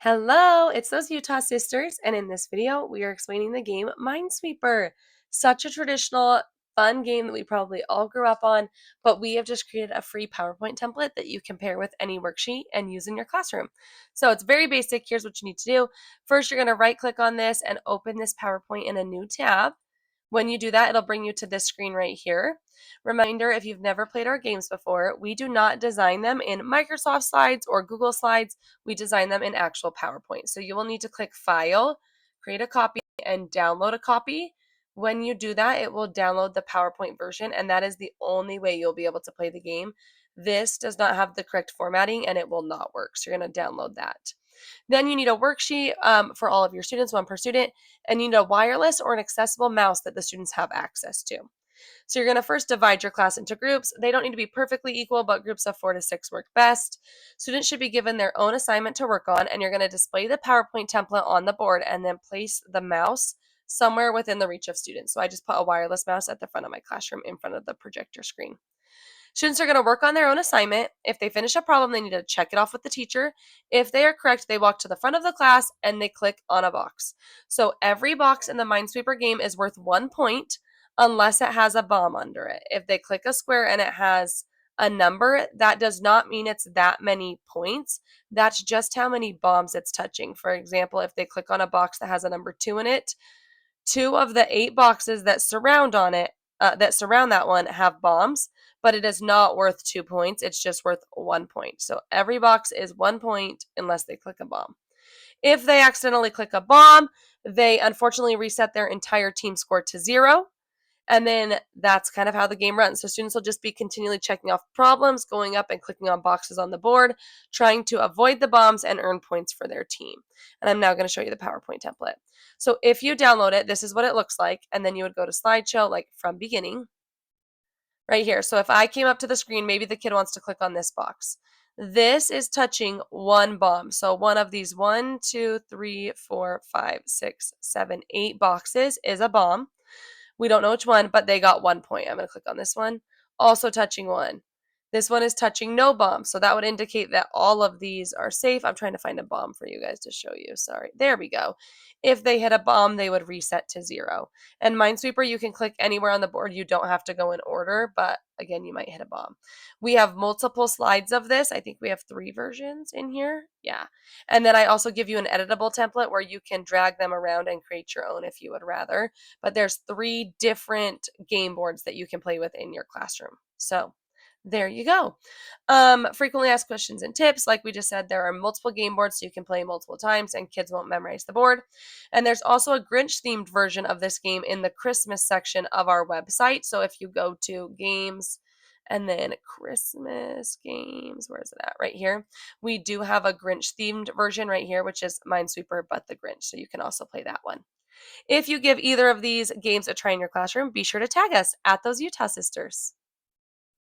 Hello, it's those Utah sisters, and in this video, we are explaining the game Minesweeper. Such a traditional, fun game that we probably all grew up on, but we have just created a free PowerPoint template that you can pair with any worksheet and use in your classroom. So it's very basic. Here's what you need to do. First, you're going to right click on this and open this PowerPoint in a new tab. When you do that, it'll bring you to this screen right here. Reminder, if you've never played our games before, we do not design them in Microsoft Slides or Google Slides. We design them in actual PowerPoint. So you will need to click File, create a copy, and download a copy. When you do that, it will download the PowerPoint version, and that is the only way you'll be able to play the game. This does not have the correct formatting, and it will not work. So you're going to download that. Then you need a worksheet for all of your students, one per student, and you need a wireless or an accessible mouse that the students have access to. So you're going to first divide your class into groups. They don't need to be perfectly equal, but groups of 4 to 6 work best. Students should be given their own assignment to work on, and you're going to display the PowerPoint template on the board and then place the mouse somewhere within the reach of students. So I just put a wireless mouse at the front of my classroom in front of the projector screen. Students are going to work on their own assignment. If they finish a problem, they need to check it off with the teacher. If they are correct, they walk to the front of the class and they click on a box. So every box in the Minesweeper game is worth 1 point unless it has a bomb under it. If they click a square and it has a number, that does not mean it's that many points. That's just how many bombs it's touching. For example, if they click on a box that has a number 2 in it, 2 of the 8 boxes that surround on it, that surround that one have bombs, but it is not worth 2 points. It's just worth 1 point. So every box is 1 point unless they click a bomb. If they accidentally click a bomb, they unfortunately reset their entire team score to 0. And then that's kind of how the game runs. So students will just be continually checking off problems, going up and clicking on boxes on the board, trying to avoid the bombs and earn points for their team. And I'm now going to show you the PowerPoint template. So if you download it, this is what it looks like. And then you would go to slideshow, like from beginning, right here. So if I came up to the screen, maybe the kid wants to click on this box. This is touching one bomb. So one of these 1, 2, 3, 4, 5, 6, 7, 8 boxes is a bomb. We don't know which one, but they got 1 point. I'm going to click on this one. Also touching 1. This one is touching no bomb. So that would indicate that all of these are safe. I'm trying to find a bomb for you guys to show you. Sorry. There we go. If they hit a bomb, they would reset to 0. And Minesweeper, you can click anywhere on the board. You don't have to go in order, but again, you might hit a bomb. We have multiple slides of this. I think we have 3 versions in here. Yeah. And then I also give you an editable template where you can drag them around and create your own if you would rather. But there's 3 different game boards that you can play with in your classroom. So there you go. Frequently asked questions and tips. Like we just said, there are multiple game boards so you can play multiple times and kids won't memorize the board. And there's also a Grinch themed version of this game in the Christmas section of our website. So if you go to games and then Christmas games, where is it at? Right here. We do have a Grinch themed version right here, which is Minesweeper but the Grinch. So you can also play that one. If you give either of these games a try in your classroom, be sure to tag us at those Utah sisters.